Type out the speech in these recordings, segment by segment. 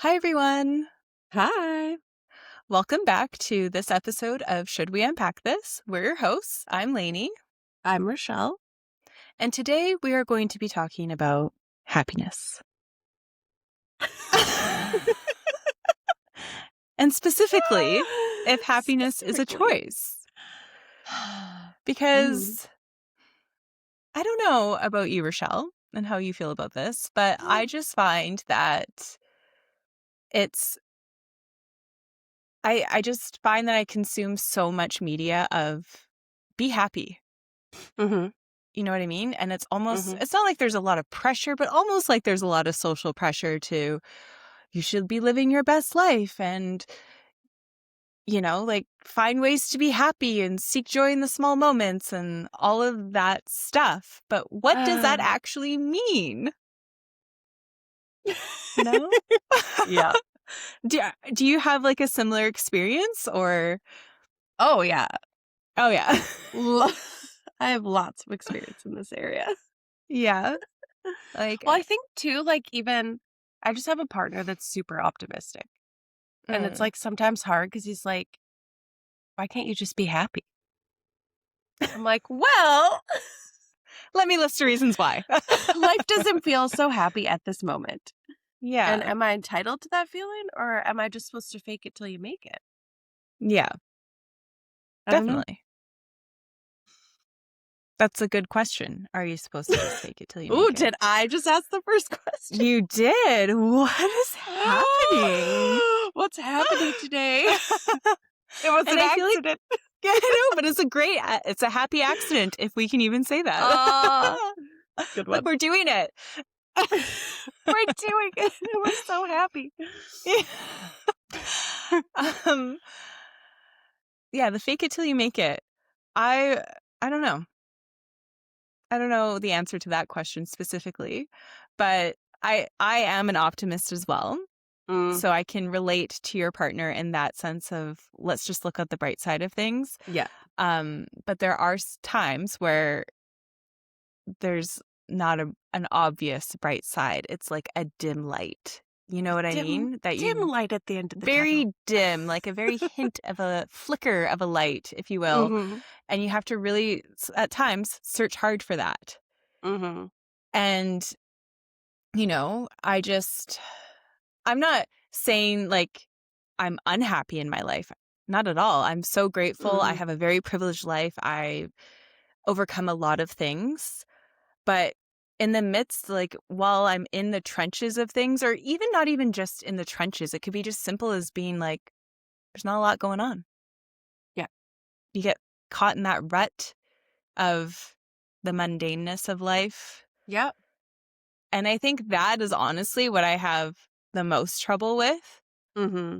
Hi, everyone. Hi. Welcome back to this episode of Should We Unpack This? We're your hosts. I'm Lainey. I'm Rochelle. And today we are going to be talking about happiness. And specifically, if happiness is a choice. Because I don't know about you, Rochelle, and how you feel about this, but I just find that I just find that I consume so much media of be happy. Mm-hmm. You know what I mean? And it's almost, Mm-hmm. it's not like there's a lot of pressure, but almost like there's a lot of social pressure to, you should be living your best life and, like find ways to be happy and seek joy in the small moments and all of that stuff. But what does that actually mean? No? Yeah. Do you have like a similar experience or? Oh, yeah. Oh, yeah. I have lots of experience in this area. Yeah. Like, Well, I think too, even I just have a partner that's super optimistic. And it's sometimes hard because he's like, why can't you just be happy? I'm like, well, let me list the reasons why. life doesn't feel so happy at this moment. Yeah. And am I entitled to that feeling or am I just supposed to fake it till you make it? Yeah. I don't know. Definitely. That's a good question. Are you supposed to just fake it till you make Ooh, it? did I just ask the first question? You did. What is happening? What's happening today? It was an accident. Yeah, I know, but it's a happy accident, if we can even say that. Good one. Look, we're doing it. We're doing it. We're so happy. Yeah, the fake it till you make it. I don't know. I don't know the answer to that question specifically, but I am an optimist as well. So I can relate to your partner in that sense of let's just look at the bright side of things. Yeah. But there are times where there's not an obvious bright side. It's like a dim light. You know what I mean? That dim light at the end of the very tunnel. dim, like a very hint of a flicker of a light, if you will. Mm-hmm. And you have to really, at times, search hard for that. Mm-hmm. And, I'm not saying like I'm unhappy in my life. Not at all. I'm so grateful. I have a very privileged life. I overcome a lot of things. But in the midst, like while I'm in the trenches of things, or even not even just in the trenches, it could be just simple as being like, there's not a lot going on. Yeah. You get caught in that rut of the mundaneness of life. Yep. And I think that is honestly what I have the most trouble with. Mm-hmm.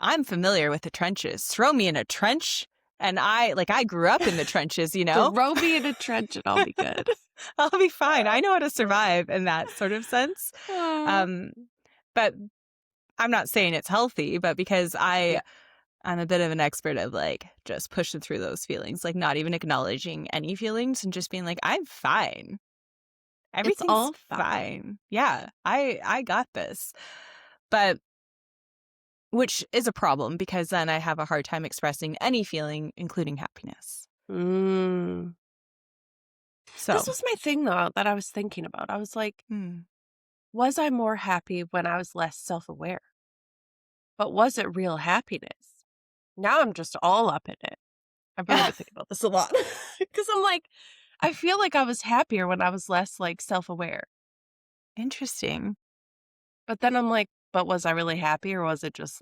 I'm familiar with the trenches. Throw me in a trench. And I grew up in the trenches, Throw me in a trench and I'll be good. I'll be fine. I know how to survive in that sort of sense. But I'm not saying it's healthy, but because I'm a bit of an expert of just pushing through those feelings, like not even acknowledging any feelings and just being like, I'm fine. Everything's all fine. Yeah, I got this. But which is a problem because then I have a hard time expressing any feeling, including happiness. So this was my thing, though, that I was thinking about. I was like, was I more happy when I was less self-aware? But was it real happiness? Now I'm just all up in it. I've really been thinking about this a lot. Because I'm like, I feel like I was happier when I was less self-aware. Interesting. But then I'm like, but was I really happy or was it just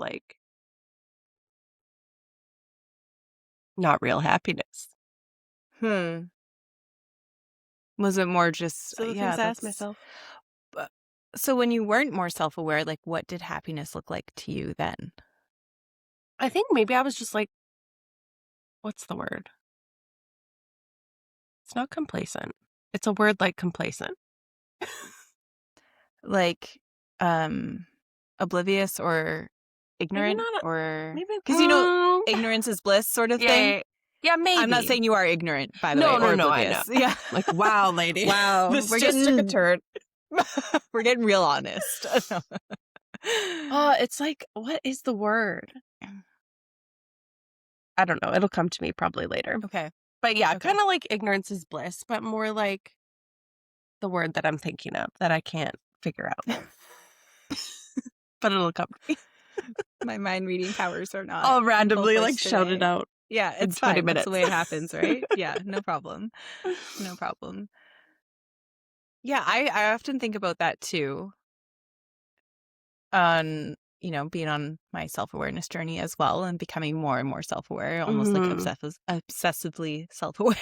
not real happiness? Was it more just So the things I asked myself. So when you weren't more self-aware, what did happiness look like to you then? I think maybe I was just what's the word? It's not complacent. It's a word like complacent. Oblivious or ignorant maybe because ignorance is bliss sort of thing. Yeah, maybe. I'm not saying you are ignorant, by the way. No, oblivious. I know. Yeah. Wow, lady. Wow. This just took a turn. We're getting real honest. It's like, what is the word? I don't know. It'll come to me probably later. Okay. But yeah, Okay. kind of like ignorance is bliss, but more like the word that I'm thinking of that I can't figure out. But it'll come to me. My mind reading powers are not I'll in full randomly like force shout it today. out Yeah, in it's 20 fine. That's the minutes. way it happens, right? Yeah, no problem. No problem. Yeah, I often think about that too. On, being on my self-awareness journey as well and becoming more and more self-aware, almost like Mhm. obsessively self-aware.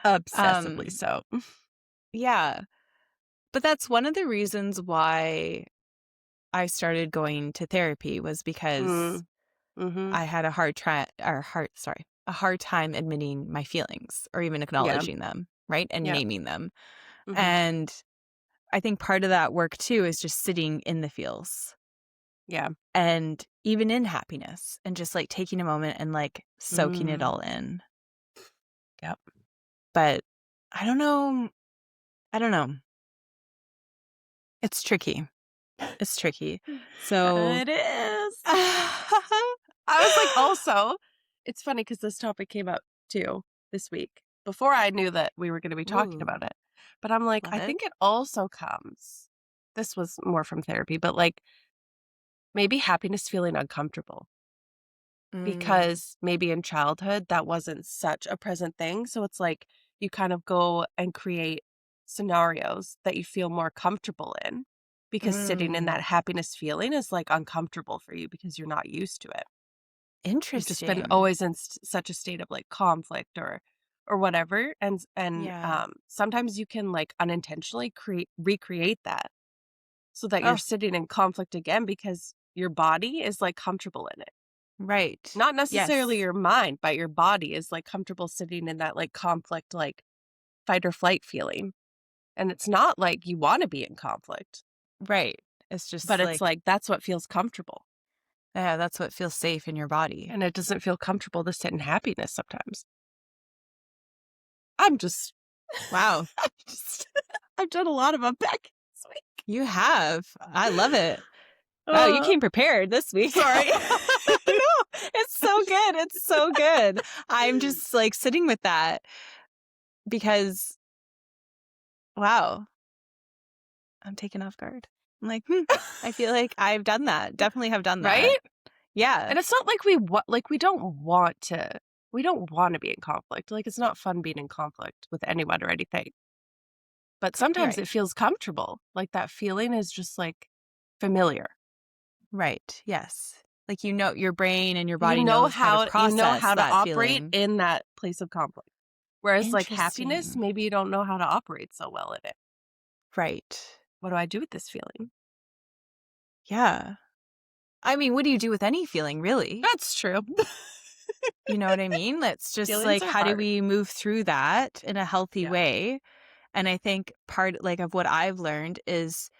Obsessively Um, so. yeah. But that's one of the reasons why I started going to therapy was because Mm. Mhm. I had a hard time admitting my feelings or even Yeah. acknowledging them, right? And Yeah. naming them. Mhm. And I think part of that work too is just sitting in the feels Yeah. and even in happiness and just like taking a moment and like soaking it Mm. all in. Yep. But I don't know. I don't know. It's tricky. It's tricky. So It is. I was like, also, it's funny because this topic came up too this week before I knew that we were going to be talking ooh, about it. But I'm like, love I it. think it also comes, this was more from therapy, but like maybe happiness feeling uncomfortable Mm, because maybe in childhood that wasn't such a present thing. So it's like you kind of go and create scenarios that you feel more comfortable in because sitting in that mm. happiness feeling is like uncomfortable for you because you're not used to it. You've just been Interesting. always in such a state of like conflict or whatever, and Yeah. sometimes you can like unintentionally create recreate that so that you're Oh, sitting in conflict again because your body is like comfortable in it. right. Not necessarily Yes. your mind, but your body is like comfortable sitting in that like conflict, like fight or flight feeling. And it's not like you want to be in conflict, Right. It's but just it's like, like that's what feels comfortable. yeah, that's what feels safe in your body. And it doesn't feel comfortable to sit in happiness sometimes. I'm just Wow. I'm just I've done a lot of unpacking this week. You have. I love it. Wow, you Uh, came prepared this week. sorry. No, it's so good. It's so good. I'm just like sitting with that because, wow, I'm taken off guard. I'm like, I feel like I've done that. Definitely have done Right? that. Yeah. And it's not like we don't want to be in conflict. Like it's not fun being in conflict with anyone or anything. But sometimes Right. it feels comfortable. Like that feeling is just like familiar. Right. Yes. Like, your brain and your body knows how to You know process how to that operate feeling. in that place of conflict. Whereas like happiness, Interesting. maybe you don't know how to operate so well in it. Right. What do I do with this feeling? Yeah. I mean, what do you do with any feeling, really? That's true. You know what I mean? Let's just Feelings like, are how do hard. we move through that in a healthy Yeah. way? And I think part like of what I've learned is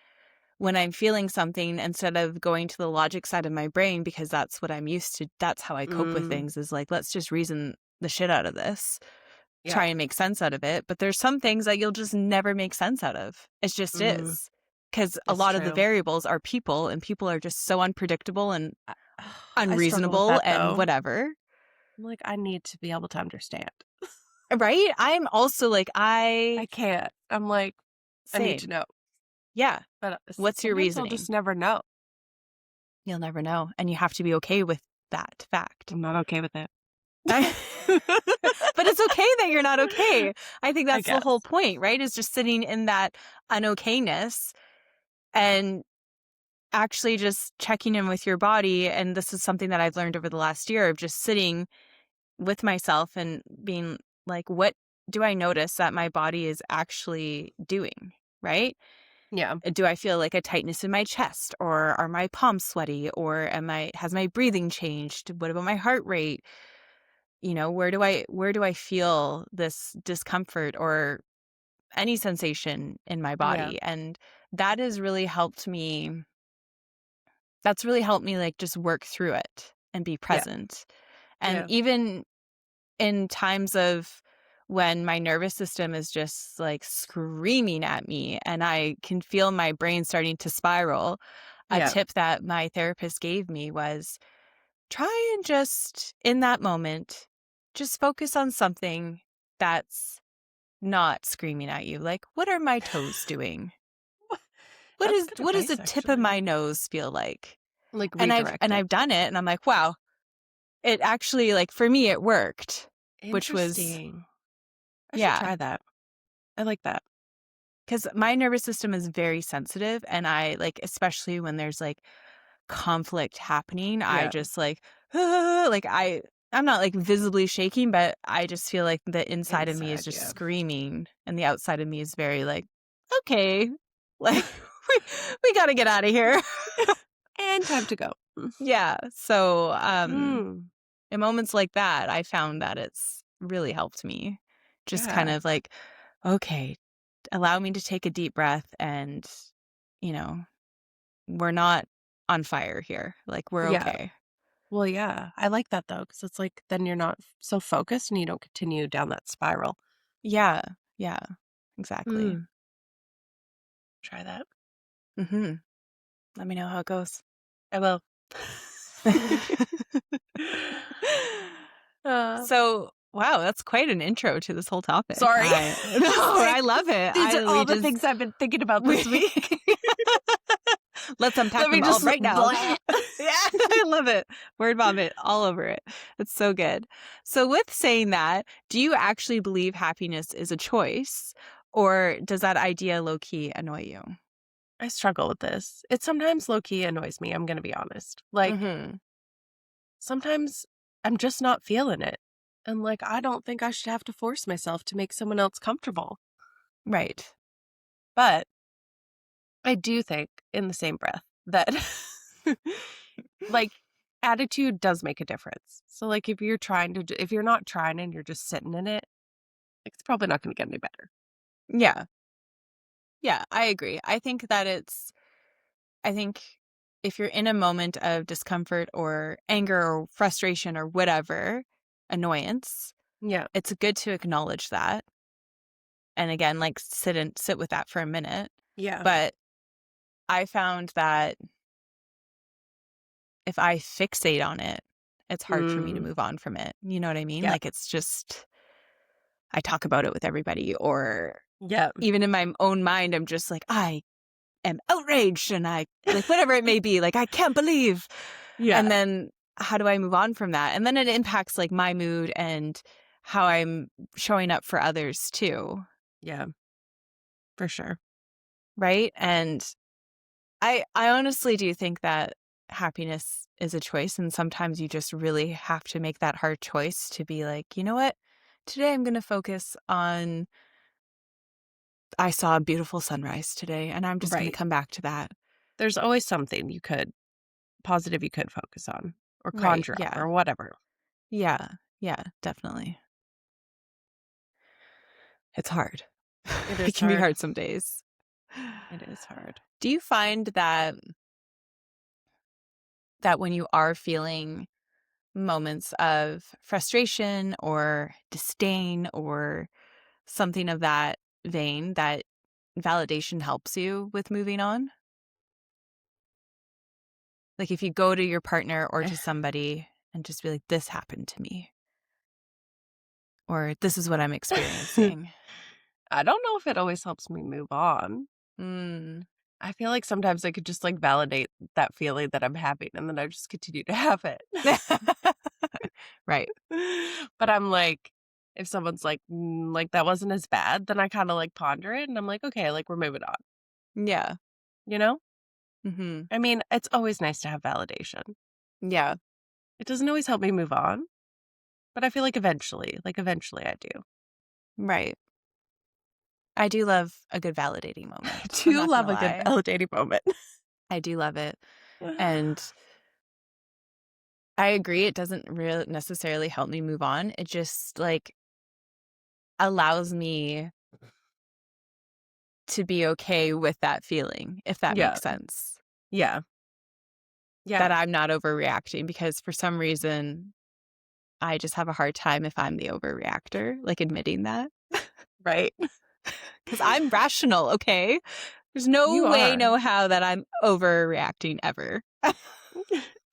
when I'm feeling something, instead of going to the logic side of my brain, because that's what I'm used to, that's how I cope with Mm, things is like, let's just reason the shit out of this, yeah. try and make sense out of it. But there's some things that you'll just never make sense out of. It just Mm, is. Because a it's lot of the true. variables are people, and people are just so unpredictable and I, I struggle with unreasonable that and though. whatever. I'm like, I need to be able to understand. Right? I'm also like, I can't. I'm like, I need to same. know. Yeah. But What's your sometimes I'll reasoning? just never know. You'll never know. And you have to be okay with that fact. I'm not okay with it. But it's okay that you're not okay. I think I that's the guess. whole point, right? Is just sitting in that unokayness and actually just checking in with your body. And this is something that I've learned over the last year of just sitting with myself and being like, what do I notice that my body is actually doing, right? Yeah. Do I feel like a tightness in my chest, or are my palms sweaty, or has my breathing changed? What about my heart rate? Where do I feel this discomfort or any sensation in my Yeah. body? And that has really helped me. That's really helped me like just work through it and be Yeah. present. And Yeah. even in times of when my nervous system is just like screaming at me and I can feel my brain starting to spiral, a Yeah. tip that my therapist gave me was try and just, in that moment, just focus on something that's not screaming at you. Like, what are my toes doing? That's good What does advice, the tip of my actually. nose feel like? Like, And redirect it. I've done it and I'm like, wow, it actually, like, for me it worked, which was, Interesting. I should yeah, try that. I like that. because my nervous system is very sensitive and I like, especially when there's like conflict happening, I Yeah. just like, like I'm not like visibly shaking, but I just feel like the inside of me is Inside, just yeah. screaming and the outside of me is very like, okay, like we got to get out of here. And time to go. Yeah. So, Mm. in moments like that, I found that it's really helped me just kind Yeah. of like, okay, allow me to take a deep breath and, you know, we're not on fire here. Like, we're Yeah. okay. Well, yeah. I like that, though, because it's like then you're not so focused and you don't continue down that spiral. Yeah. Yeah. Exactly. Mm. Try that. Mm-hmm. Let me know how it goes. I will. Uh, So, wow, that's quite an intro to this whole topic. sorry. I no, Just I like, love it. these are all the things I've been thinking about We this week. let's unpack Let me them all just right now. blah. Yeah, I love it. Word vomit all over it. It's so good. So, with saying that, do you actually believe happiness is a choice, or does that idea low key annoy you? I struggle with this. It sometimes low key annoys me. I'm going to be honest. Like, Mm-hmm. sometimes I'm just not feeling it. And like, I don't think I should have to force myself to make someone else comfortable. Right. But I do think in the same breath that like attitude does make a difference. So like if you're trying to, if you're not trying and you're just sitting in it, like, it's probably not going to get any better. Yeah. Yeah, I agree. I think if you're in a moment of discomfort or anger or frustration or whatever, annoyance, Yeah. it's good to acknowledge that. And again, like sit with that for a minute. Yeah. But I found that if I fixate on it, it's hard for me to Mm, move on from it. You know what I mean? yeah. Like it's just I talk about it with everybody or Yeah. even in my own mind I'm just like I am outraged and I like whatever it may be, like I can't believe. Yeah. And then how do I move on from that? And then it impacts like my mood and how I'm showing up for others too, Yeah. For sure. right? And I honestly do think that happiness is a choice and sometimes you just really have to make that hard choice to be like, "You know what? Today I'm going to focus on I saw a beautiful sunrise today and I'm just going to Right. come back to that." There's always something positive you could focus on or Right. conjure up Yeah. or whatever. Yeah. Yeah, definitely. It's hard. It It is can be hard. hard some days. It is hard. Do you find that when you are feeling moments of frustration or disdain or something of that vein that validation helps you with moving on? Like if you go to your partner or to somebody and just be like, this happened to me, or this is what I'm experiencing. I don't know if it always helps me move on. Mm. I feel like sometimes I could just like validate that feeling that I'm having and then I just continue to have it. Right. But I'm like, if someone's like that wasn't as bad, then I kind of like ponder it and I'm like, okay, like we're moving on, Yeah. you know? Hmm. I mean, it's always nice to have validation. Yeah. It doesn't always help me move on, but I feel like eventually I do. Right. I do love a good validating I moment. I'm do not going love to a good lie. validating moment. I do love it. And I agree. It doesn't really necessarily help me move on. It just like allows me to be okay with that feeling, if that Yeah. makes sense. Yeah. That Yeah. I'm not overreacting because for some reason I just have a hard time if I'm the overreactor, like admitting that Right. because I'm rational. Okay. There's no You way, are. no how that I'm overreacting ever.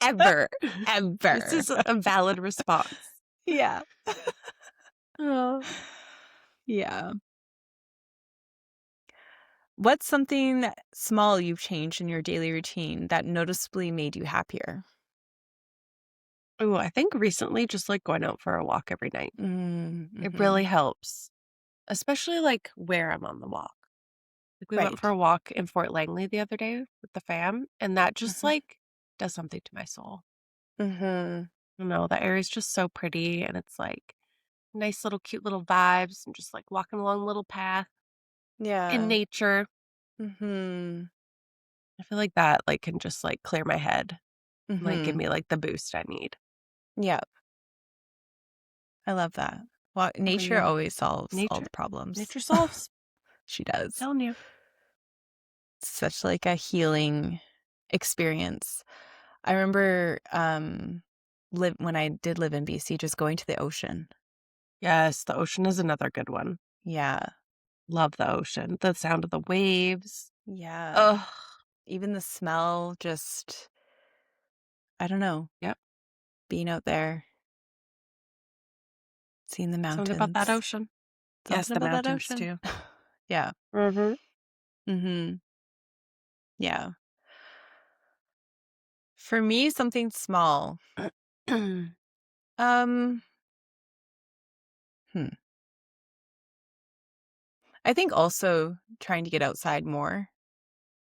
Ever. This Ever. is a valid response. Yeah. Oh. Yeah. What's something small you've changed in your daily routine that noticeably made you happier? Ooh, I think recently just, like, going out for a walk every night. It really Mm-hmm. helps, especially, like, where I'm on the walk. Like, we went for Right. a walk in Fort Langley the other day with the fam, and that just, Mm-hmm. like, does something to my soul. Mm-hmm. You know, the area's just so pretty, and it's, like, nice little cute little vibes and just, like, walking along a little path in Yeah. nature. Mm-hmm. I feel like that, like, can just, like, clear my head, like, give Mm-hmm. me, like, the boost I need. Yeah. I love that. Well, What about nature you? always solves all Nature. the problems. Nature solves. She does. Telling you. It's such like a healing experience. I remember when I did live in BC, just going to the ocean. Yes, the ocean is another good one. Yeah. Love the ocean. The sound of the waves. Yeah. Ugh. Even the smell, just I don't know, Yep. being out there, seeing the Something about that mountains. ocean. Yes, Something the about that mountains ocean. too. Yeah. Mhm. Mhm. Yeah. For me, something small. Um, hmm. I think also trying to get outside more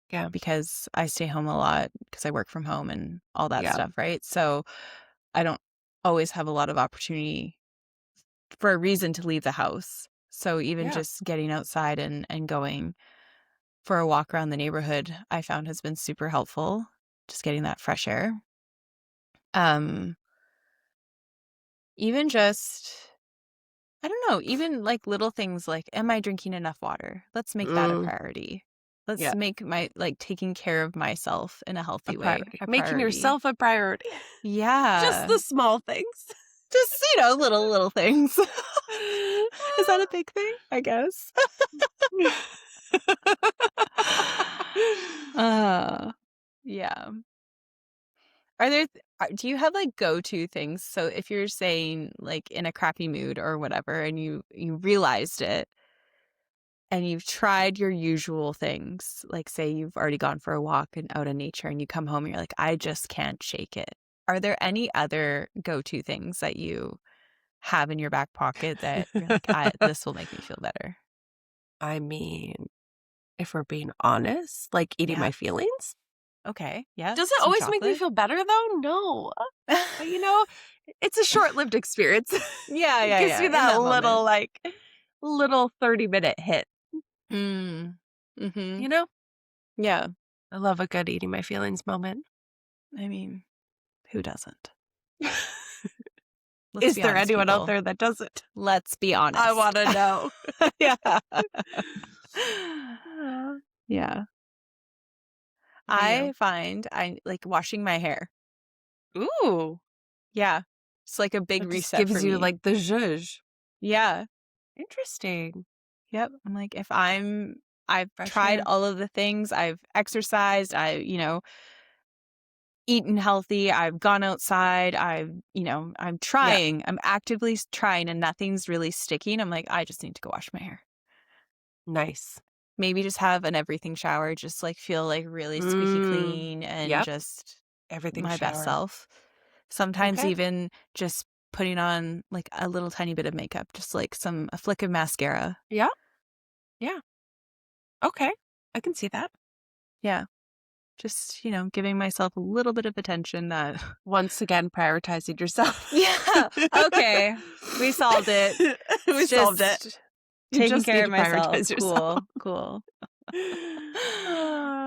Yeah. because I stay home a lot because I work from home and all that Yeah. stuff, right? So I don't always have a lot of opportunity for a reason to leave the house. So even Yeah. just getting outside and going for a walk around the neighborhood, I found has been super helpful. Just getting that fresh air. Um, even just I don't know, even like little things like, am I drinking enough water? Let's make that a Mm. priority. Let's Yeah. make my like taking care of myself in a A healthy way priority. a Making priority. yourself a priority. Just Yeah. the small things. Just, little things. Is that a big thing? I guess. Uh, yeah. Do you have like go-to things? So if you're saying like in a crappy mood or whatever and you realized it and you've tried your usual things, like say you've already gone for a walk and out in nature and you come home and you're like, I just can't shake it. Are there any other go-to things that you have in your back pocket that you're like, this will make me feel better? I mean, if we're being honest, like eating Yeah. my feelings. Okay. Yeah. Does it Some always make me chocolate. feel better though? No. But you know, it's a short-lived experience. Yeah, It yeah, gives yeah. me In that that moment. little 30-minute hit, Mm. Mm-hmm. you know? Yeah. I love a good eating my feelings moment. I mean, who doesn't? Let's Is be there honest, anyone out people. there that doesn't? Let's be I honest. wanna know. Yeah. Uh, Yeah. what about I you? find I like washing my hair. Ooh, Yeah. It's like a big that just reset for gives you, me. like, the zhuzh. Yeah. Interesting. Yep. I'm like, I've Fresh tried air. all of the things. I've exercised. Eaten healthy. I've gone outside. I'm Yeah, trying. I'm actively trying and nothing's really sticking. I'm like, I just need to go wash my hair. nice. Maybe just have an everything shower, just like feel like really squeaky Mm, clean and yep, just everything my best shower. self. Sometimes Okay. even just putting on like a little tiny bit of makeup, just like a flick of mascara. Yeah, yeah, okay. I can see that. Yeah. Just, giving myself a little bit of attention that Once again, prioritizing yourself. yeah, okay. We solved it. We It's solved it. just You taking just care need of to myself. prioritize yourself. Cool, cool.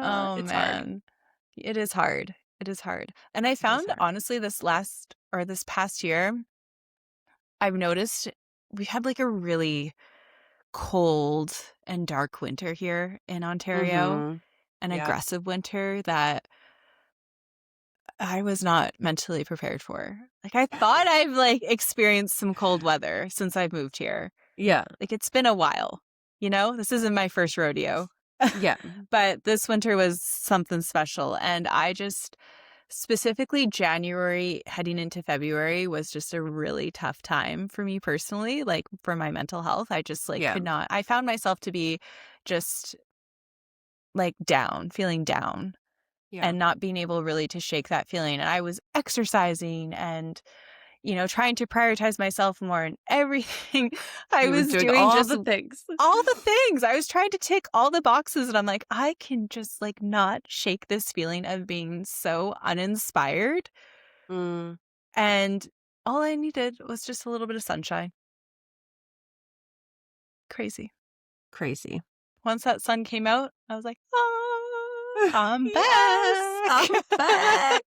Oh It's hard. man. It is hard. It is hard. And I It is found hard. honestly this past year, I've noticed we've had like a really cold and dark winter here in Ontario, Mhm. an Yep. aggressive winter that I was not mentally prepared for. Like I thought I've like experienced some cold weather since I've moved here. Yeah. Like it's been a while, This isn't my first rodeo. Yeah. But this winter was something special. And I just, specifically January heading into February was just a really tough time for me personally, like for my mental health. I just like Yeah. could not, I found myself to be just like down, feeling down Yeah. and not being able really to shake that feeling. And I was exercising and, trying to prioritize myself more and everything I You were was doing doing all just the things. all the things. I was trying to tick all the boxes and I'm like, I can just like not shake this feeling of being so uninspired. Mm, And all I needed was just a little bit of sunshine. Crazy. crazy. Once that sun came out, I was like, I'm Yes, back. I'm back.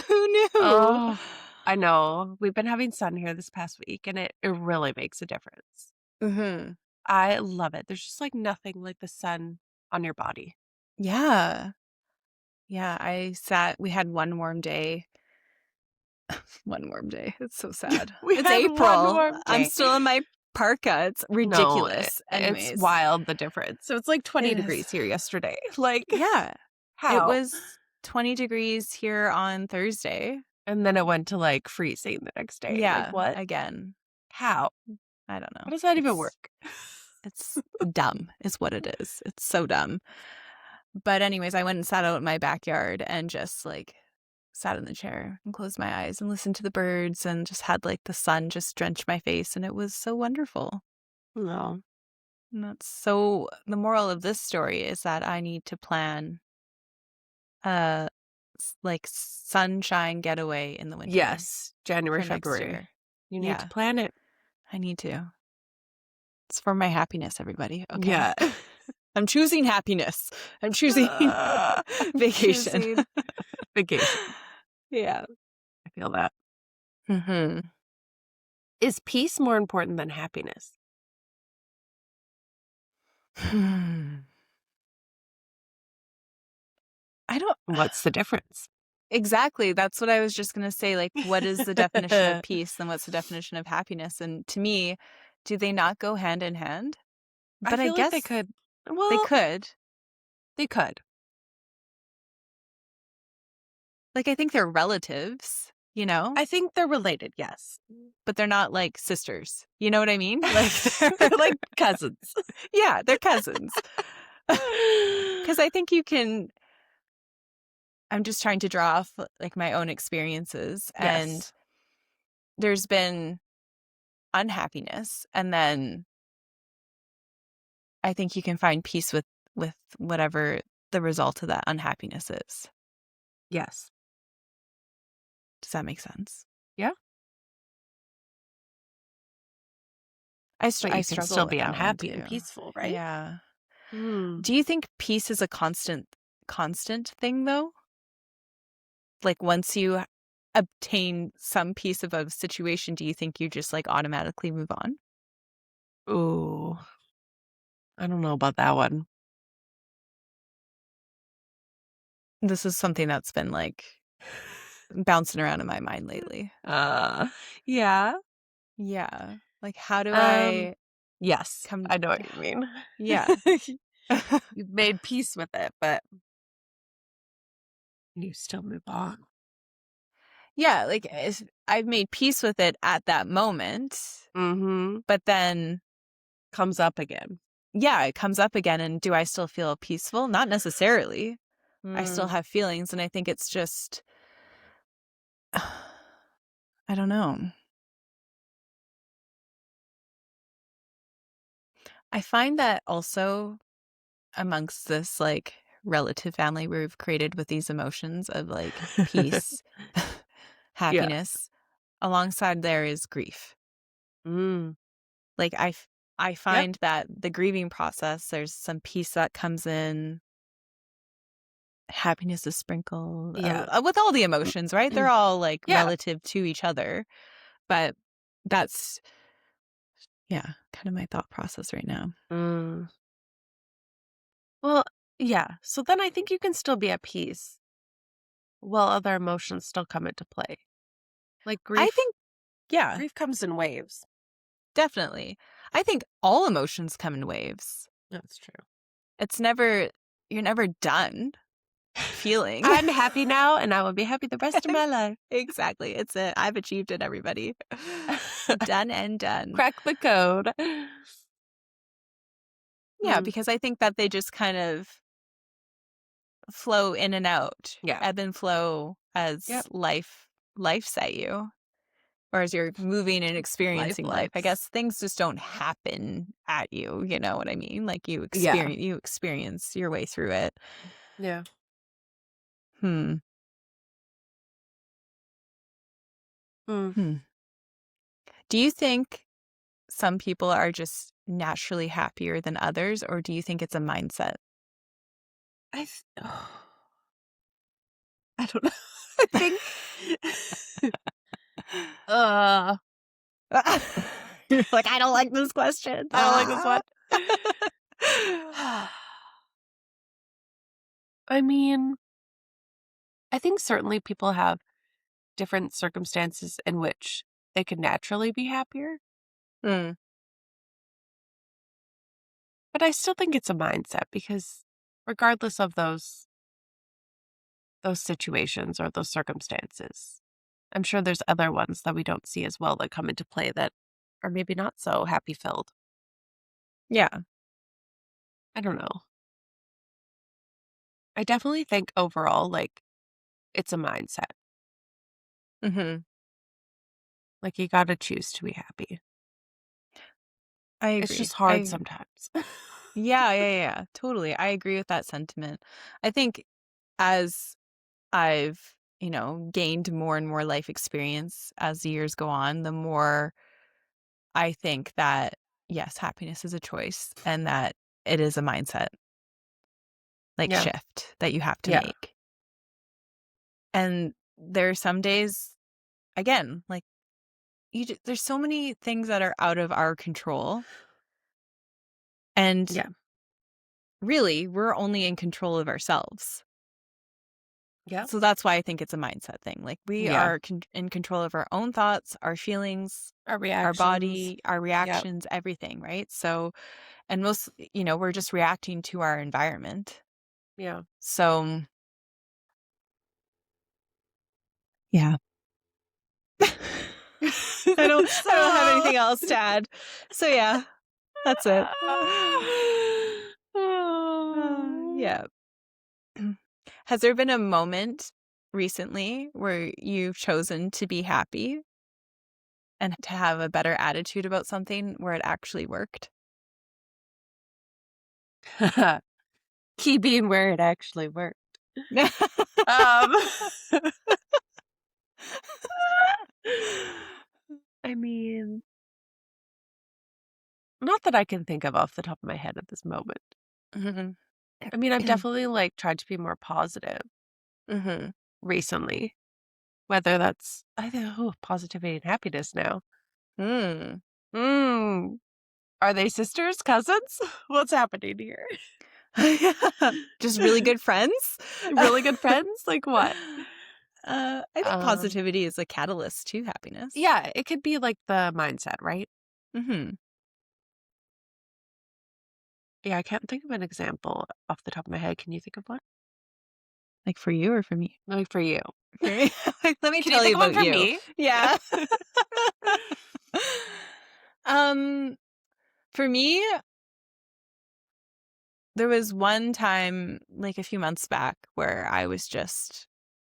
Who knew? Oh, I know. We've been having sun here this past week, and it really makes a difference. Mm-hmm. I love it. There's just like nothing like the sun on your body. Yeah. Yeah. We had one warm day. One warm day. It's so sad. We It's had one April. warm I'm day. still in my parka. It's No, ridiculous. it's Anyways, wild the difference. So it's like 20 it is. degrees here yesterday. Like, Yeah. It how? was 20 degrees here on Thursday. And then it went to like freezing the next day. Like, Yeah. what? Again. How? I don't know. How does that even It's work? it's dumb is what it is. It's so dumb. But anyways, I went and sat out in my backyard and just like sat in the chair and closed my eyes and listened to the birds and just had like the sun just drench my face and it was so wonderful. No. And that's so the moral of this story is that I need to plan like sunshine getaway in the winter Yes, January, for next February. year. You need to Yeah, plan it. I need to. It's for my happiness, everybody. Okay. Yeah. I'm choosing happiness. I'm choosing vacation. Choosing vacation. Yeah. I feel that. Hmm. Is peace more important than happiness? I don't What's the difference? exactly. That's what I was just going to say. Like, what is the definition of peace and what's the definition of happiness? And to me, do they not go hand in hand? I But I feel like they guess could. they Well, could. they could. Like, I think they're relatives, I think they're related, yes. but they're not like sisters. You know what I mean? Like, They're like cousins. yeah, they're cousins. Because I think I'm just trying to draw off like my own experiences. And Yes. there's been unhappiness. And then I think you can find peace with whatever the result of that unhappiness is. Yes. Does that make sense? Yeah. But I you can struggle still with be that one unhappy too. and peaceful, right? Yeah. Mm. Do you think peace is a constant thing though? Like once you obtain some piece of a situation, do you think you just like automatically move on? Ooh. I don't know about that one. This is something that's been like bouncing around in my mind lately. Yeah. Yeah. Like how do Um, I yes, come I know what you mean. Yeah. You've made peace with it, but you still move on. Yeah, like I've made peace with it at that moment, Mm-hmm. but then Comes up again. yeah, it comes up again and do I still feel peaceful? Not necessarily. I still Mm. have feelings and I think it's just I don't know. I find that also amongst this like relative family we've created with these emotions of like peace, Yeah. happiness, alongside there is grief. Mm. Like I Yep. find that the grieving process, there's some peace that comes in, happiness is sprinkled Yeah. with all the emotions, right? They're all like Yeah. relative to each other, but that's yeah, kind of my thought process right now. Mm. Well, yeah. So then I think you can still be at peace while other emotions still come into play. Like I grief. think yeah, Grief comes in waves. definitely. I think all emotions come in waves. That's true. you're never done feeling. I'm happy now, and I will be happy the rest of my life. Exactly. I've achieved it, everybody. Done and done. Crack the code. Yeah, because I think that they just kind of flow in and out. Yeah. Ebb and flow as life at you. Or as you're moving and experiencing life. I guess things just don't happen at you, you know what I mean? Like you experience your way through it. Yeah. Hmm. Do you think some people are just naturally happier than others, or do you think it's a mindset? I don't know. I think You're like, I don't like this question. I don't like this one. I mean, I think certainly people have different circumstances in which they could naturally be happier. Mm. But I still think it's a mindset because regardless of those situations or those circumstances, I'm sure there's other ones that we don't see as well that come into play that are maybe not so happy filled. Yeah. I don't know. I definitely think overall, like, it's a mindset. Mm-hmm. Like, you got to choose to be happy. I agree. It's just hard sometimes. Yeah. Totally. I agree with that sentiment. I think as I've, gained more and more life experience as the years go on, the more I think that, yes, happiness is a choice and that it is a mindset, like Yeah. shift that you have to make. And there are some days, again, like there's so many things that are out of our control. And really, we're only in control of ourselves. Yeah. So that's why I think it's a mindset thing. Like we are in control of our own thoughts, our feelings, our reactions, our body, our reactions, everything, right? So, and most, we're just reacting to our environment. Yeah. So, yeah. I don't have anything else to add. So yeah, that's it. Yeah. Has there been a moment recently where you've chosen to be happy and to have a better attitude about something where it actually worked? Key being where it actually worked. I mean, not that I can think of off the top of my head at this moment. Mm-hmm. I mean, I've definitely tried to be more positive recently. Whether that's positivity and happiness now. Are they sisters, cousins? What's happening here? Just really good friends? Really good friends? Like what? I think positivity is a catalyst to happiness. Yeah, it could be like the mindset, right? Mm-hmm. Yeah, I can't think of an example off the top of my head. Can you think of one? Like for you or for me? Like for you. For me? Let me Can tell you you think of one about for you. me? Yeah. For me, there was one time, like a few months back, where I was just,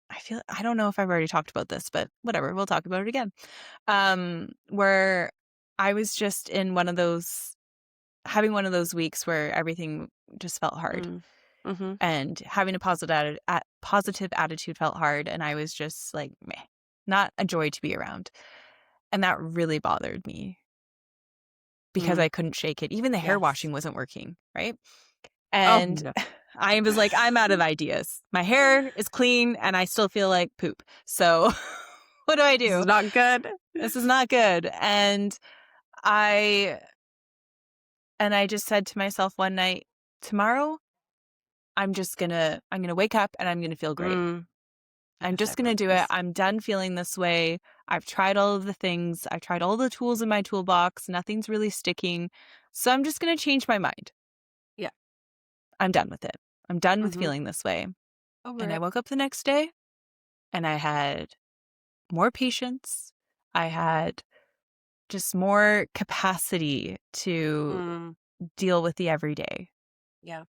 I don't know if I've already talked about this, but whatever, we'll talk about it again. Where I was just in having one of those weeks where everything just felt hard. And having a positive attitude felt hard. And I was just like, meh, not a joy to be around. And that really bothered me because I couldn't shake it. Even the hair washing wasn't working, right? And no. I was like, I'm out of ideas. My hair is clean and I still feel like poop. So what do I do? This is not good. This is not good. And I just said to myself one night, tomorrow, I'm gonna wake up and I'm gonna feel great. I'm just gonna do it. I'm done feeling this way. I've tried all of the things. I've tried all the tools in my toolbox. Nothing's really sticking. So I'm just gonna change my mind. Yeah. I'm done with it. I'm done with Mhm. feeling this way. Over And I it. woke up the next day and I had more patience. I had just more capacity to Mm. deal with the everyday Yeah.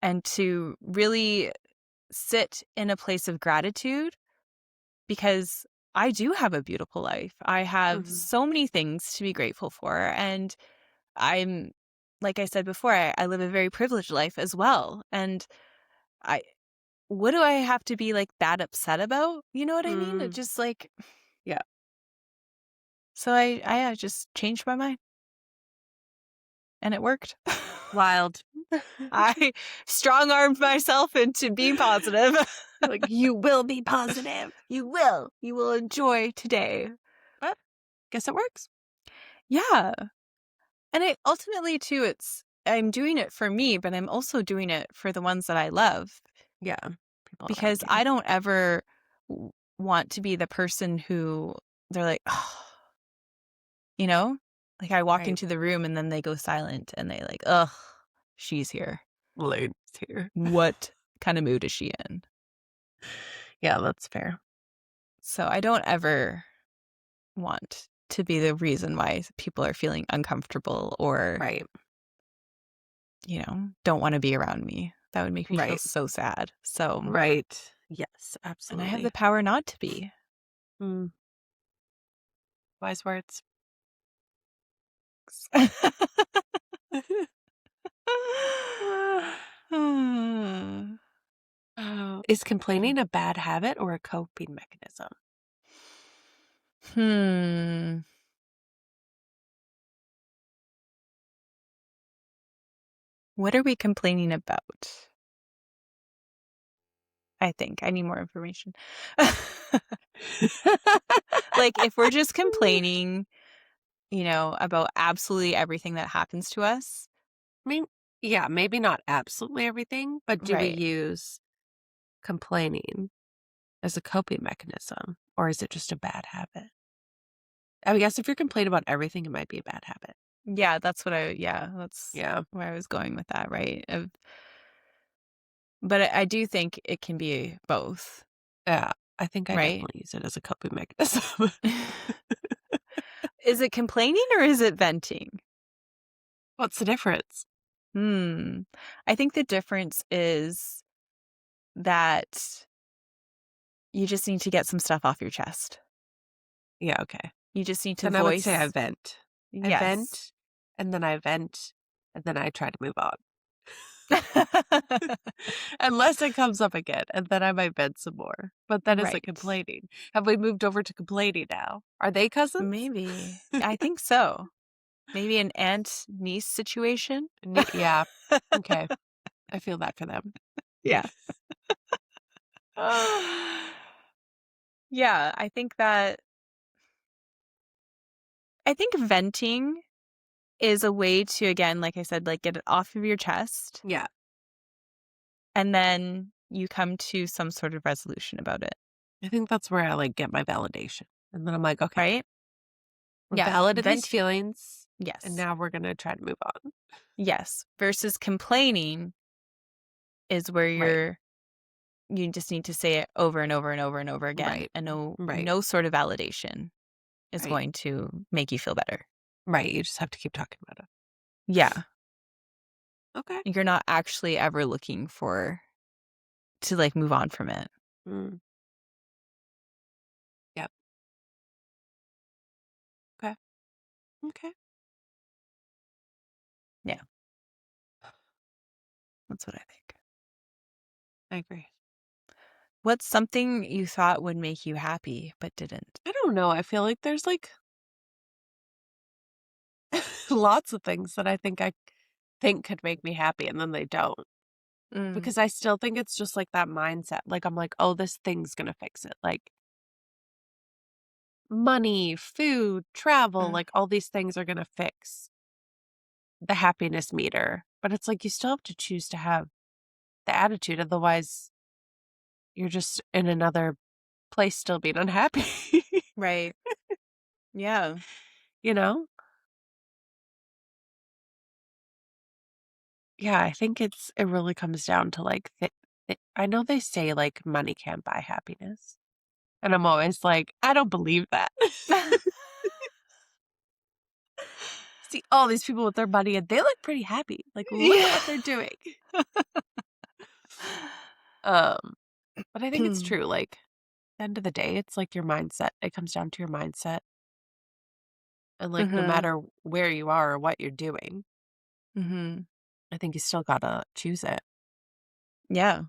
and to really sit in a place of gratitude because I do have a beautiful life. I have Mhm. so many things to be grateful for. And I'm, like I said before, I live a very privileged life as well. And I, what do I have to be like that upset about? You know what I mean? It Mm. just like, Yeah. so I just changed my mind and it worked. Wild. I strong armed myself into being positive. You're like, "You will be positive." You will. You will enjoy today. Well, guess it works. Yeah. And I ultimately too, I'm doing it for me, but I'm also doing it for the ones that I love Yeah. People because around you. I don't ever want to be the person who they're like, oh, you know, like I walk Right. into the room and then they go silent and they like, ugh, she's here. Lane's here. What kind of mood is she in? Yeah, that's fair. So I don't ever want to be the reason why people are feeling uncomfortable or, Right. don't want to be around me. That would make me feel Right. so sad. So, Right. Yes, and I have the absolutely. power not to be. Mm. Wise words. Oh, is complaining a bad habit or a coping mechanism? Hmm. What are we complaining about? I think I need more information. Like, if we're just complaining, about absolutely everything that happens to us, I mean, yeah, maybe not absolutely everything, but do we right? use complaining as a coping mechanism or is it just a bad habit? I guess if you're complaining about everything, it might be a bad habit. Yeah, that's Yeah. where I was going with that, right? But I do think it can be both, Yeah. I think I right? definitely use it as a coping mechanism. Is it complaining or is it venting? What's the difference? Hmm. I think the difference is that you just need to get some stuff off your chest. Yeah, okay. You just need to Then I would say I voice. vent. I Yes. vent, and then I vent, and then I try to move on. Unless it comes up again, and then I might vent some more. But that isn't Right. complaining. Have we moved over to complaining now? Are they cousins? Maybe. I think so. Maybe an aunt-niece situation? Yeah. Okay. I feel that for them. Yeah. Yeah, I think venting is a way to, again, like I said, like, get it off of your chest, Yeah. and then you come to some sort of resolution about it, I think that's where I, like, get my validation. And then I'm like, "Okay, right? we're Yeah, valid in these vent feelings, and yes. now we're gonna try to move on." Yes, versus complaining is where Right. you just need to say it over and over and over and over again, Right. and Right. no sort of validation is Right. going to make you feel better. Right. You just have to keep talking about it. Yeah, Okay. you're not actually ever looking for to, like, move on from it. Mm. Yep. Okay. Okay. Yeah, that's what I think. I agree. What's something you thought would make you happy but didn't? I don't know. I feel like there's like lots of things that I think could make me happy and then they don't. Mm, Because I still think it's just like that mindset. Like I'm like, oh, this thing's gonna fix it. Like money, food, travel, mm, like all these things are gonna fix the happiness meter. But it's like you still have to choose to have the attitude. Otherwise, you're just in another place still being unhappy. right. Yeah. You know? Yeah, I think it really comes down to, like, I know they say, like, money can't buy happiness, and I'm always like, "I don't believe that." See all these people with their money, and they look pretty happy. Like, look at Yeah. what they're doing. Um, but I think it's true, like, the end of the day, it's like your mindset. It comes down to your mindset, and, like, no Mhm. matter where you are or what you're doing, Mhm. I think you still gotta choose it. Yeah.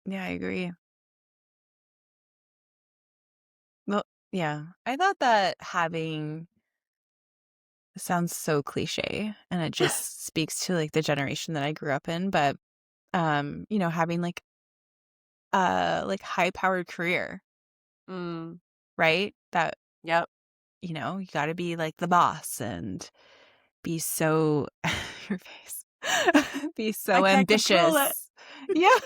Yeah, I agree. Well, yeah. I thought that having sounds so cliche, and it just speaks to, like, the generation that I grew up in, but, having, like, a, like, high-powered career, Mm, right? That, yep. you gotta be, like, the boss and be so your face. Be I so can't control it. ambitious. Yeah.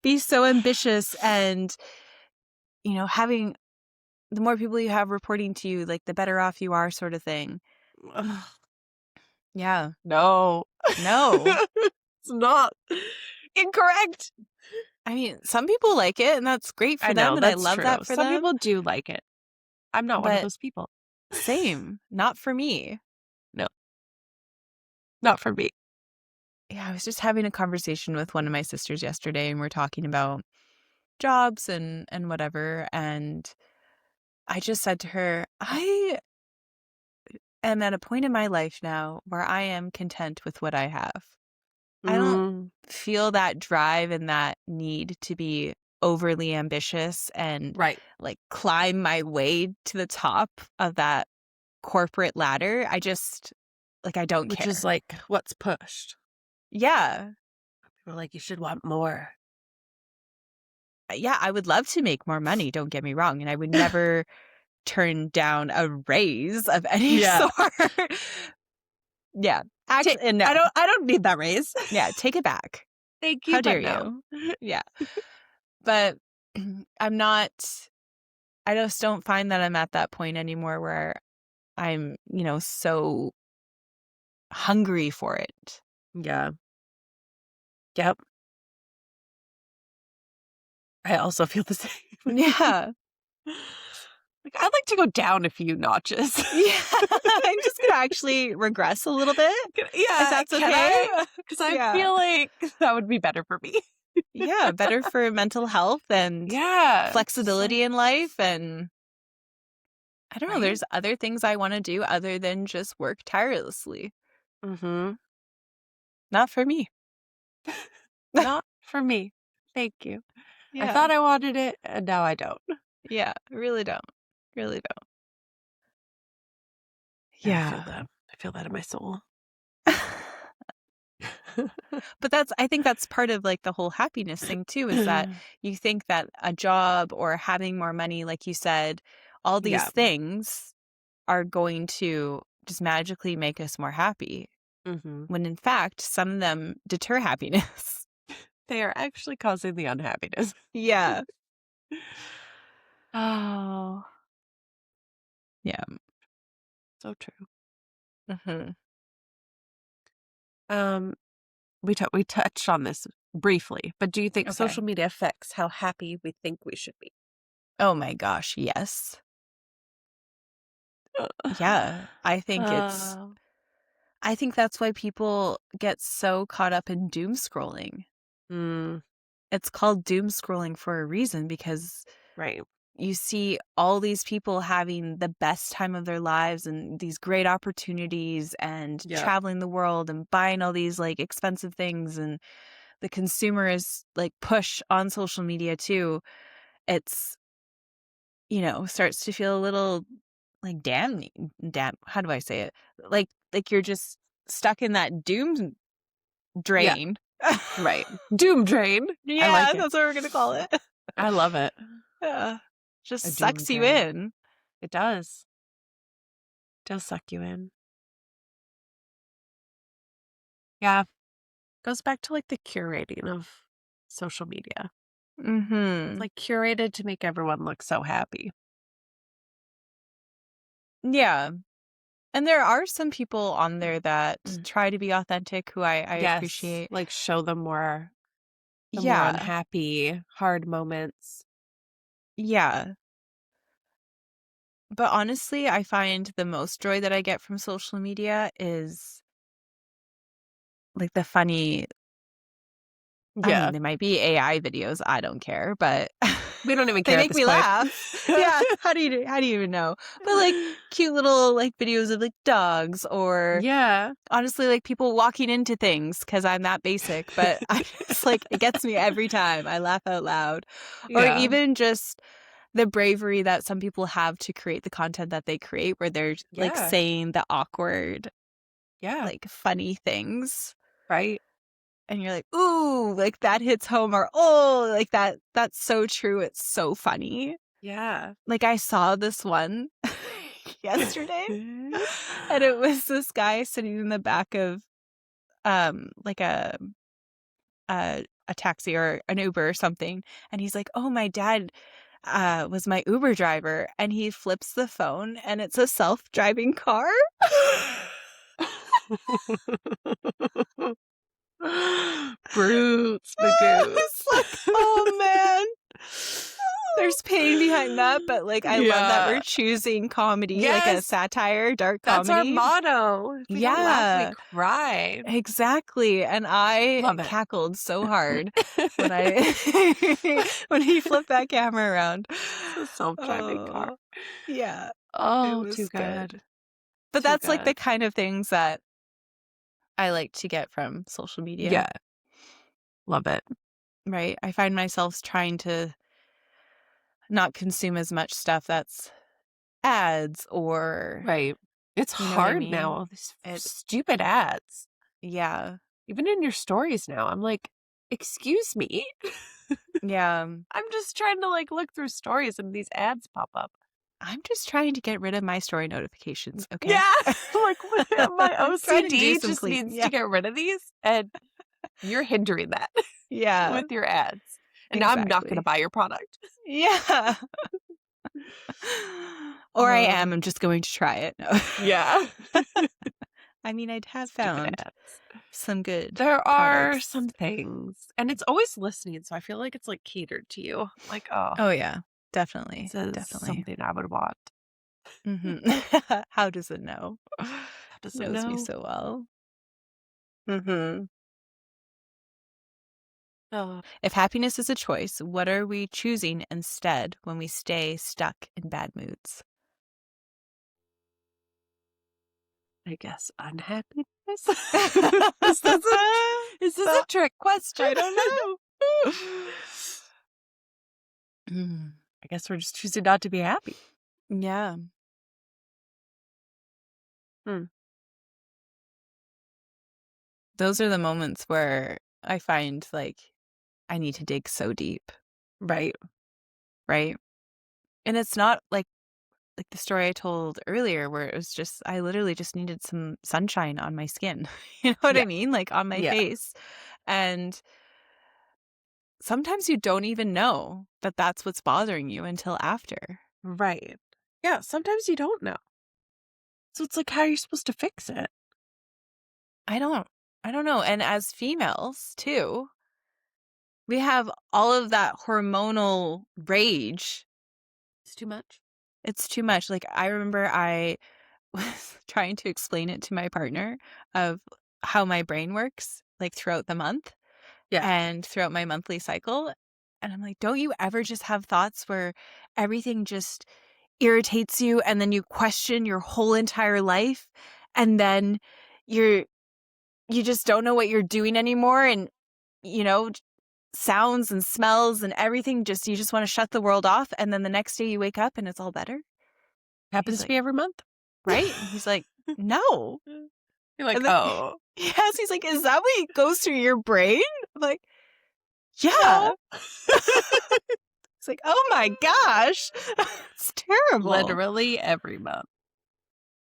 Be so ambitious and, having the more people you have reporting to you, like, the better off you are sort of thing. Ugh, Yeah. no. No. It's not incorrect. I mean, some people like it, and that's great I for them, know, and I that's love true. that for Some them, people do like it. I'm not one of but those people. same, not for me. No, not for me. Yeah, I was just having a conversation with one of my sisters yesterday, and we're talking about jobs and whatever, and I just said to her, "I am at a point in my life now where I am content with what I have. I don't Mm, feel that drive and that need to be overly ambitious and, right. like, climb my way to the top of that corporate ladder. I don't Which is, care." like, what's pushed. Yeah. We're like, "You should want more." Yeah, I would love to make more money, don't get me wrong, and I would never turn down a raise of any Yeah. sort. Yeah. Take No. I don't need that raise. Yeah, take it back. Thank you, How but dare no. you? Yeah. But I'm not I just don't find that I'm at that point anymore where I'm, so hungry for it. Yeah. Yep. I also feel the same. Yeah. Like, I'd like to go down a few notches. Yeah. I'm just gonna actually regress a little bit, if Yeah, that's can okay. I? Because I Yeah. feel like that would be better for me. Yeah, better for mental health and Yeah, it's just like flexibility in life, and I don't know, right? there's other things I wanna do other than just work tirelessly. Mhm. Not for me. Not for me. Thank you. I Yeah. thought I wanted it, and now I don't. Yeah, really don't. Really don't. Yeah, I feel Yeah. that. I feel that in my soul. But I think that's part of, like, the whole happiness thing too, is that you think that a job or having more money, like you said, all these Yeah. things are going to just magically make us more happy, Mhm. when in fact, some of them deter happiness. They are actually causing the unhappiness. Yeah. Oh, Yeah. so true. Mhm. Um, we touched on this briefly, but do you think Okay. social media affects how happy we think we should be? Oh my gosh, yes. Yeah. Uh, I think that's why people get so caught up in doom scrolling. mm, It's called doom scrolling for a reason because right. you see all these people having the best time of their lives and these great opportunities and Yep. traveling the world and buying all these like expensive things, and the consumer is like push on social media too. It's, starts to feel a little like damn, how do I say it? Like you're just stuck in that doom Yeah. drain. Right. Doom drain. I Yeah, like it. that's what we're gonna call it. I love it. Yeah. A Just doom sucks you drain. in. It does. Does suck you in. Yeah. Goes back to like the curating of social media. It's Mhm. like curated to make everyone look so happy. Yeah. And there are some people on there that try to be authentic who I Yes, appreciate. like, show the more Yeah. unhappy, hard moments. Yeah. But honestly, I find the most joy that I get from social media is, like, the funny I mean, Yeah. they might be AI videos, I don't care, but We don't even they care at make this me point. laugh. Yeah, how do you even know? But, like, cute little, like, videos of, like, dogs or Yeah. honestly, like, people walking into things because 'cause I'm that basic, but I just, like, it gets me every time. I laugh out loud. Or Yeah. even just the bravery that some people have to create the content that they create where they're, like, Yeah. saying the awkward, Yeah. like, funny things. Right? And you're like, "Ooh, like, that hits home," or, "Oh, like, that's so true, it's so funny." Yeah. Like, I saw this one yesterday, and it was this guy sitting in the back of, like, a taxi or an Uber or something, and he's like, "Oh, my dad, was my Uber driver," and he flips the phone, and it's a self-driving car. Brutes, the It's goose. like, "Oh, man." There's pain behind that, but, like, I love that we're Yeah. choosing comedy, like a Yes, satire, dark that's our comedy. motto. If we don't laugh, we Yeah, cry. exactly, and I Love it. cackled so hard when I when he flipped that camera around. It's a self-driving car. Oh, yeah, it Oh, too was good. good. But Too that's, like, the good. kind of things that I like to get from social media, Yeah, love it. right? I find myself trying to not consume as much stuff that's ads or Right. It's you know what I hard now, mean? all these It stupid ads. yeah. Even in your stories now, I'm like, "Excuse me?" Yeah. I'm just trying to, like, look through stories and these ads pop up. I'm just trying to get rid of my story notifications, okay? Yeah. Like, my I'm trying to do OCD some just clean needs yeah. to get rid of these, and you're hindering that Yeah, with your ads. And now I'm not gonna exactly. buy your product. Yeah. Or I'm Um, just going to try it. No. yeah. I mean, I'd have Stupid found ads. some good There are products. some things, and it's always listening, so I feel like it's, like, catered to you. Like, oh, Oh, yeah. this Definitely, is definitely. something I would want. Mhm. How does it know? How does it Knows me know? so well. Mhm. Oh, If happiness is a choice, what are we choosing instead when we stay stuck in bad moods? I guess unhappiness? Is this a is this a trick question? I don't know. Mm. I guess we're just choosing not to be happy. Yeah. Hmm. Those are the moments where I find, like, I need to dig so deep, Right. right? And it's not like the story I told earlier where it was just I literally just needed some sunshine on my skin. You know what Yeah. I mean? Like, on my Yeah. face. And sometimes you don't even know that that's what's bothering you until after. Right. Yeah, sometimes you don't know. So it's like, how are you supposed to fix it? I don't I don't know. And as females, too, we have all of that hormonal rage. It's too much. It's too much. Like, I remember I was trying to explain it to my partner of how my brain works, like, throughout the month Yeah. and throughout my monthly cycle. And I'm like, "Don't you ever just have thoughts where everything just irritates you and then you question your whole entire life and then you're you just don't know what you're doing anymore and, you know, sounds and smells and everything just you just wanna shut the world off, and then the next day you wake up and it's all better?" He's Happens to like, me every month. "Right?" And he's like, "No." You're like, And then oh, yes, he's like, "Is that what goes through your brain?" I'm like, "Yeah." no. It's like, "Oh my gosh." It's terrible. Literally every month.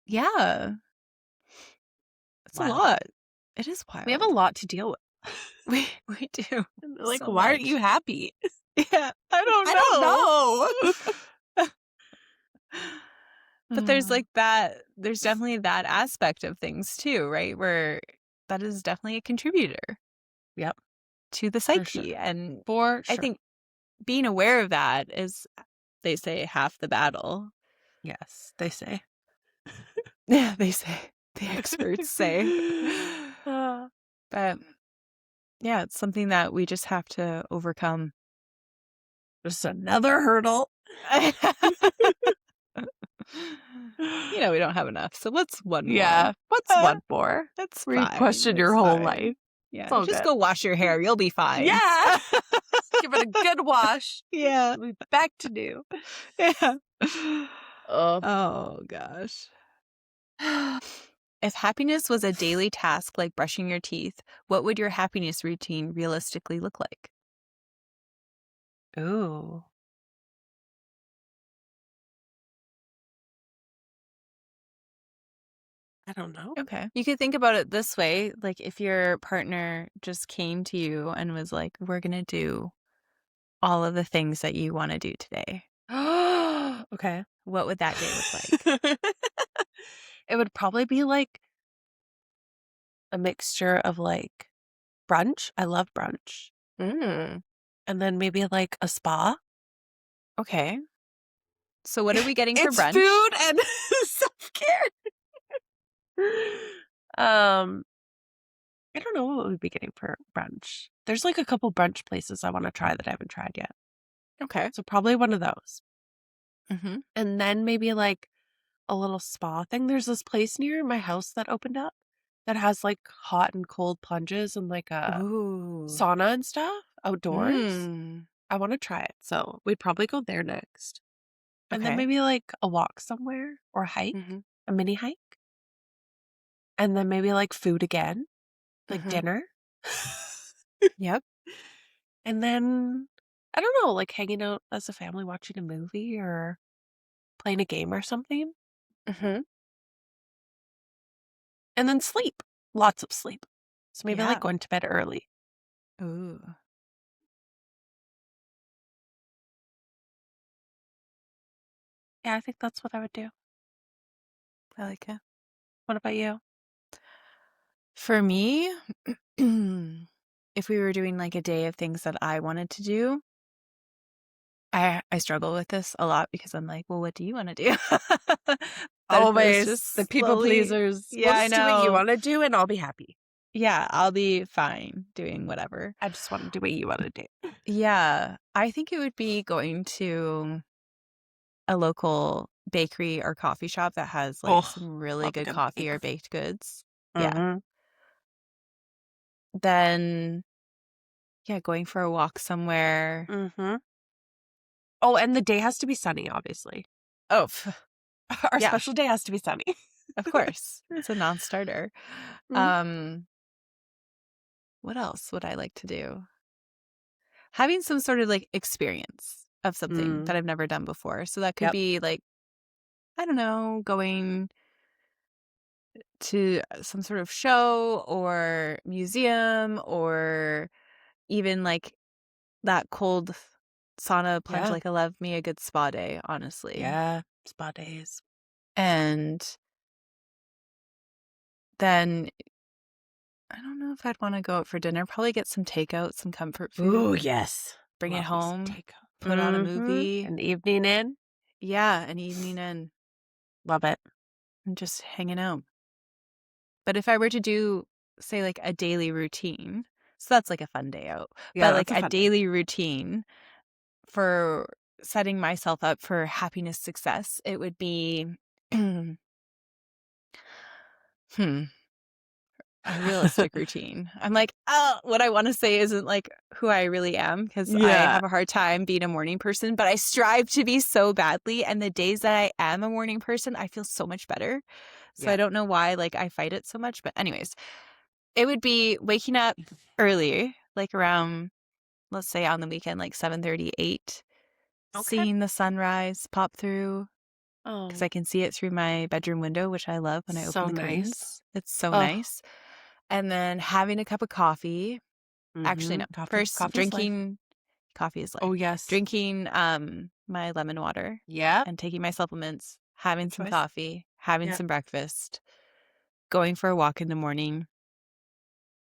Yeah. It's a Wild. lot. It is We have a wild. lot to deal with. We do. And they're like, So why aren't much. you happy? Yeah, I I don't don't know. know. But there's like there's definitely that aspect of things too, right? Where that is definitely a contributor. Yep. To the For sure. psyche. And For I sure. think being aware of that is, they say, half the battle. Yes, they say. Yeah, they say. The experts say. But yeah, it's something that we just have to overcome. Just another hurdle. We don't have enough. So what's one more? Yeah. What's one more? That's Where you fine. question your It's whole fine. life. Yeah. It's all Just good. go wash your hair. You'll be fine. Yeah. Just give it a good wash. Yeah. We'll be back to new. Yeah. Oh. Oh, gosh. If happiness was a daily task like brushing your teeth, what would your happiness routine realistically look like? Ooh. I don't know. Okay. You could think about it this way. Like if your partner just came to you and was like, we're going to do all of the things that you want to do today. Okay. What would that day look like? It would probably be like a mixture of like brunch. I love brunch. Mm. And then maybe like a spa. Okay. So what are we getting for It's brunch? food and self-care. I don't know what we'd be getting for brunch. There's like a couple brunch places I want to try that I haven't tried yet. Okay. So probably one of those. Mm-hmm. And then maybe like a little spa thing. There's this place near my house that opened up that has like hot and cold plunges and like a Ooh. sauna and stuff outdoors. Mm. I want to try it. So we'd probably go there next. And then Okay. maybe like a walk somewhere or a hike, Mm-hmm. a mini hike. And then maybe like food again, like Mm-hmm. dinner. Yep. And then, I don't know, like hanging out as a family watching a movie or playing a game or something. Mm-hmm. And then sleep. Lots of sleep. So maybe like Yeah. going to bed early. Ooh. Yeah, I think that's what I would do. I like it. What about you? For me, if we were doing like a day of things that I wanted to do, I struggle with this a lot because I'm like, well, what do you want to do? But if it was Always the just people slowly, pleasers. yeah, We'll I just do what you know. want to do and I'll be happy. Yeah, I'll be fine doing whatever. I just want to do what you want to do. Yeah, I think it would be going to a local bakery or coffee shop that has like some really love a good good coffee or bake. baked goods. Yeah. Mm-hmm. Then, yeah, going for a walk somewhere. Mm-hmm. Oh, and the day has to be sunny, obviously. Oh, Our yeah, special day has to be sunny. of course. It's a non-starter. Mhm. What else would I like to do? Having some sort of like experience of something that I've never done before. So that could Yep. be like, I don't know, going to some sort of show or museum or even like that cold sauna plunge. Yeah. Like I love me a good spa day, honestly. Yeah. Spa days. And then I don't know if I'd want to go out for dinner. Probably get some takeout, some comfort food. Oh, yes. Bring it Love me some home, takeout. put on a movie. An evening in. Yeah, an evening in Love it. and just hanging out. But if I were to do, say, like a daily routine, so that's like a fun day out, Yeah, but like that's a a fun day. daily routine for setting myself up for happiness, success, it would be, a realistic routine. I'm like, oh, what I want to say isn't like who I really am because I Yeah. have a hard time being a morning person, but I strive to be so badly. And the days that I am a morning person, I feel so much better. So Yeah. I don't know why like I fight it so much. But anyways, it would be waking up early, like around, let's say on the weekend, like 7:30, 8, Okay. seeing the sunrise pop through Oh, because I can see it through my bedroom window, which I love when I open so the nice. curtains. It's so Oh. nice. And then having a cup of coffee. Actually, no. First, Coffee's drinking coffee is life. Oh, yes. Drinking my lemon water Yep. and taking my supplements, having Good some choice. coffee, having Yeah. some breakfast, going for a walk in the morning,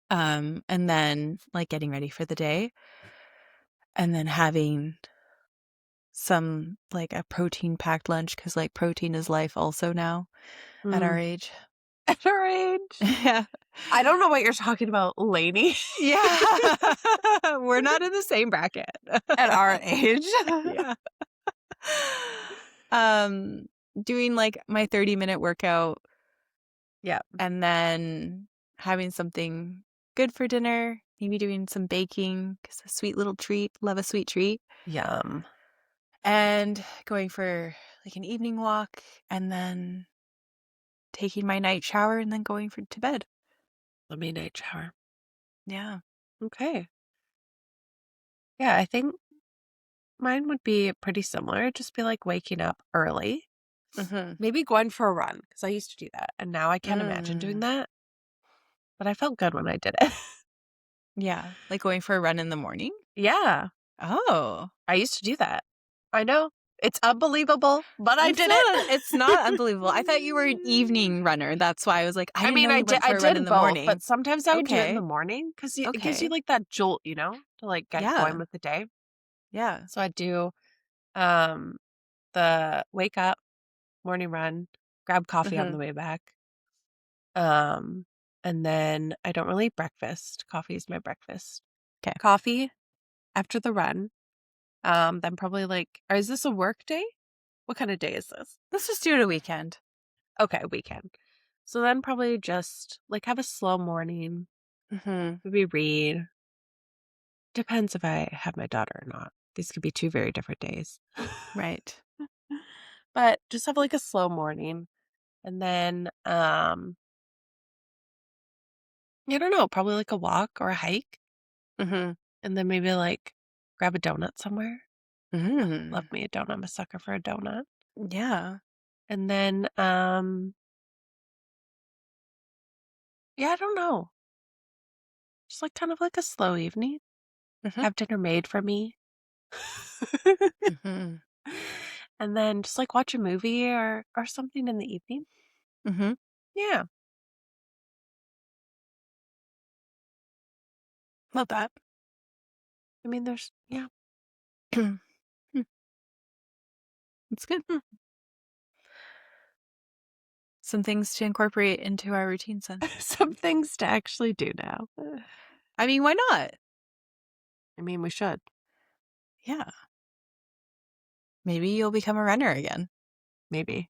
and then like getting ready for the day, and then having some like a protein packed lunch because like protein is life also now at our age. At our age. Yeah. I don't know what you're talking about, lady. Yeah. We're not in the same bracket. At our age. Yeah. Um, doing like my 30-minute workout. Yeah. And then having something good for dinner, maybe doing some baking because a sweet little treat. Love a sweet treat. Yum. And going for like an evening walk and then taking my night shower and then going to bed. Let me night shower. Yeah. Okay. Yeah, I think mine would be pretty similar. Just be like waking up early. Mm-hmm. Maybe going for a run because I used to do that. And now I can't imagine doing that. But I felt good when I did it. Yeah. Like going for a run in the morning? Yeah. Oh. I used to do that. I know. It's unbelievable, but I did it. It's not unbelievable. I thought you were an evening runner. That's why I was like, I didn't know you went for I a run in did the both, morning. but sometimes I would do it in the Okay. morning because it gives you Okay. like that jolt, to like get Yeah. going with the day. Yeah. So I'd do the wake up, morning run, grab coffee on Mm-hmm. the way back. And then I don't really eat breakfast. Coffee is my breakfast. Okay. Coffee after the run. Then probably is this a work day? What kind of day is this? Let's just do it a weekend. Okay, weekend. So then probably just have a slow morning. Mm-hmm. Maybe read. Depends if I have my daughter or not. These could be two very different days. Right. But just have a slow morning. And then I don't know, probably a walk or a hike. Mm-hmm. And then maybe grab a donut somewhere. Mm-hmm. Love me a donut. I'm a sucker for a donut. Yeah. And then yeah, I don't know. Just kind of a slow evening. Mm-hmm. Have dinner made for me. Mm-hmm. And then just watch a movie or something in the evening. Mm-hmm. Yeah. Love that. I mean, there's, yeah. It's good. Some things to incorporate into our routines then. Some things to actually do now. I mean, why not? I mean, we should. Yeah. Maybe you'll become a runner again. Maybe.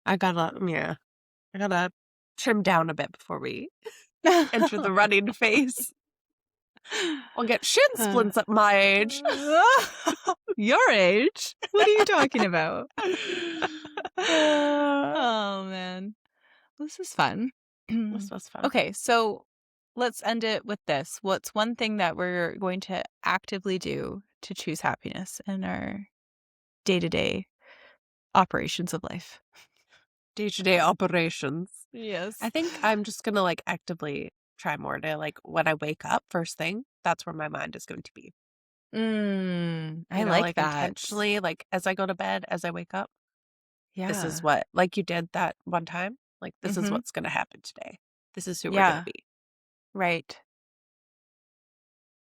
I gotta trim down a bit before we enter the running phase. I'll get shin splints at my age. Your age? What are you talking about? Oh, man. This is fun. This was fun. Okay, so let's end it with this. What's one thing that we're going to actively do to choose happiness in our day-to-day operations of life? Day-to-day operations. Yes. I think I'm just gonna actively try more to when I wake up first thing, that's where my mind is going to be. I like that. Intentionally, as I go to bed, as I wake up, this is Yeah. what, you did that one time, this is what's gonna happen today. This is who we're gonna be. Right.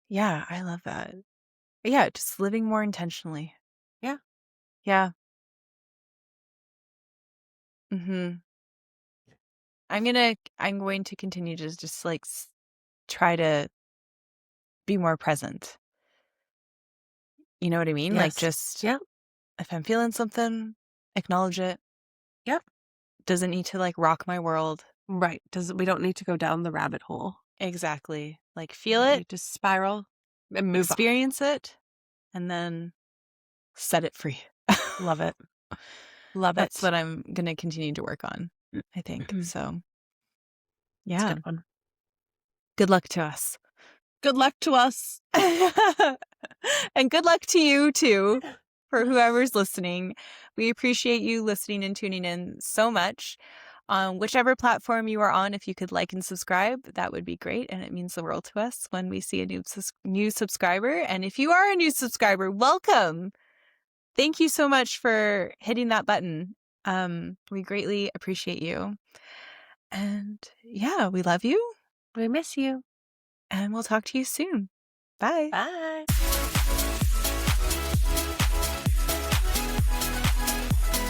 Yeah, I love that. Yeah, just living more intentionally. Yeah. Yeah. Mhm. I'm going to continue to just try to be more present. You know what I mean? Yes. Yeah. If I'm feeling something, acknowledge it. Yep. Doesn't need to rock my world. Right. We don't need to go down the rabbit hole. Exactly. We Feel don't it, need to spiral and move on. experience it, and then set it free. Love it. Love That's it. what I'm going to continue to work on, I think. So, It's a yeah. good one. Good luck to us. Good luck to us. And good luck to you, too, for whoever's listening. We appreciate you listening and tuning in so much. On whichever platform you are on, if you could like and subscribe, that would be great. And it means the world to us when we see a new subscriber. And if you are a new subscriber, welcome. Thank you so much for hitting that button. We greatly appreciate you. And yeah, we love you. We miss you. And we'll talk to you soon. Bye. Bye.